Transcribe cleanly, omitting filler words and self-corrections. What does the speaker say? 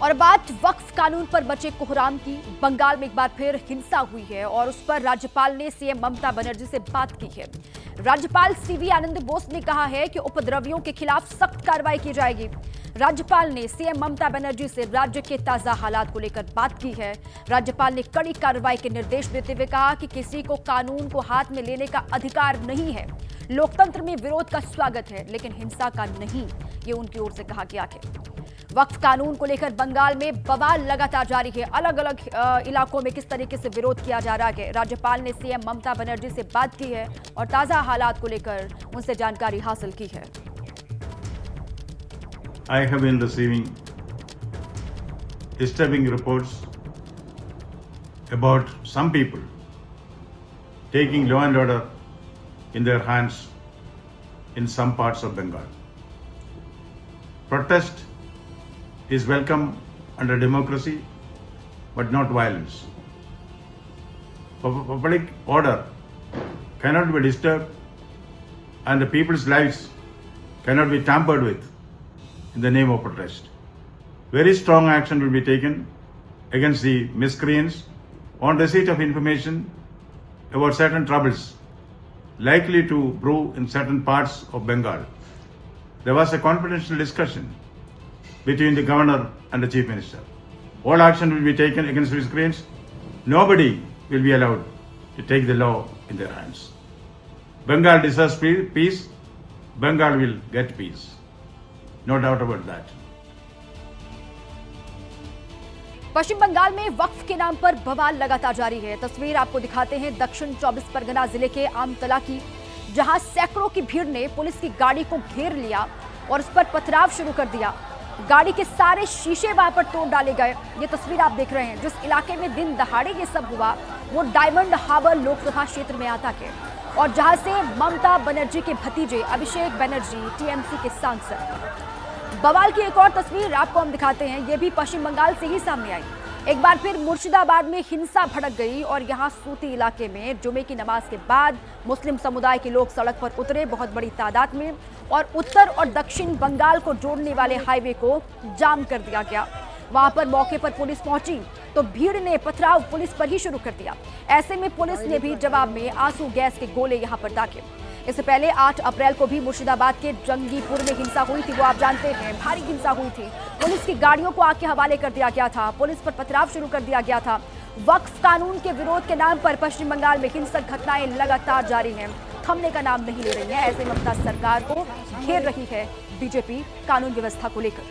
और बात वक्फ कानून पर बचे कोहराम की। बंगाल में एक बार फिर हिंसा हुई है और उस पर राज्यपाल ने सीएम ममता बनर्जी से बात की है। राज्यपाल सीवी आनंद बोस ने कहा है कि उपद्रवियों के खिलाफ सख्त कार्रवाई की जाएगी। राज्यपाल ने सीएम ममता बनर्जी से राज्य के ताजा हालात को लेकर बात की है। राज्यपाल ने कड़ी कार्रवाई के निर्देश देते हुए कहा कि किसी को कानून को हाथ में लेने का अधिकार नहीं है। लोकतंत्र में विरोध का स्वागत है, लेकिन हिंसा का नहीं, ये उनकी ओर से कहा गया है। वक्फ कानून को लेकर बंगाल में बवाल लगातार जारी है। अलग अलग इलाकों में किस तरीके से विरोध किया जा रहा है। राज्यपाल ने सीएम ममता बनर्जी से बात की है और ताजा हालात को लेकर उनसे जानकारी हासिल की है। I have been receiving disturbing reports about some people taking law and order in their hands in some parts of Bengal. Protest is welcome under democracy, but not violence. Public order cannot be disturbed, and the people's lives cannot be tampered with in the name of protest. Very strong action will be taken against the miscreants on receipt of information about certain troubles likely to brew in certain parts of Bengal. There was a confidential discussion between the governor and the chief minister. All action will be taken against miscreants. Nobody will be allowed to take the law in their hands. Bengal deserves peace. Bengal will get peace. No doubt about that. पश्चिम बंगाल में वक्फ के नाम पर बवाल लगातार जारी है। तस्वीर आपको दिखाते हैं दक्षिण 24 परगना जिले के आमतला की, जहां सैकड़ों की भीड़ ने पुलिस की गाड़ी को घेर लिया और उस पर पथराव शुरू कर दिया। गाड़ी के सारे शीशे वहां पर तोड़ डाले गए। ये तस्वीर आप देख रहे हैं। जिस इलाके में दिन दहाड़े ये सब हुआ वो डायमंड हार्बर लोकसभा क्षेत्र में आता है और जहां से ममता बनर्जी के भतीजे अभिषेक बनर्जी टीएमसी के सांसद। बवाल की एक और तस्वीर आपको हम दिखाते हैं। ये भी पश्चिम बंगाल से ही सामने आई। एक बार फिर मुर्शिदाबाद में हिंसा भड़क गई और यहां सूती इलाके में जुमे की नमाज के बाद मुस्लिम समुदाय के लोग सड़क पर उतरे बहुत बड़ी तादाद में और उत्तर और दक्षिण बंगाल को जोड़ने वाले हाईवे को जाम कर दिया गया। वहां पर मौके पर पुलिस पहुंची तो भीड़ ने पथराव पुलिस पर ही शुरू कर दिया। ऐसे में पुलिस ने भी जवाब में आंसू गैस के गोले यहां पर दागे। इससे पहले 8 अप्रैल को भी मुर्शिदाबाद के जंगीपुर में हिंसा हुई थी, वो आप जानते हैं। भारी हिंसा हुई थी। पुलिस की गाड़ियों को आग के हवाले कर दिया गया था। पुलिस पर पथराव शुरू कर दिया गया था। वक्फ कानून के विरोध के नाम पर पश्चिम बंगाल में हिंसक घटनाएं लगातार जारी हैं, थमने का नाम नहीं ले रही है। ऐसे में ममता सरकार को घेर रही है बीजेपी कानून व्यवस्था को लेकर।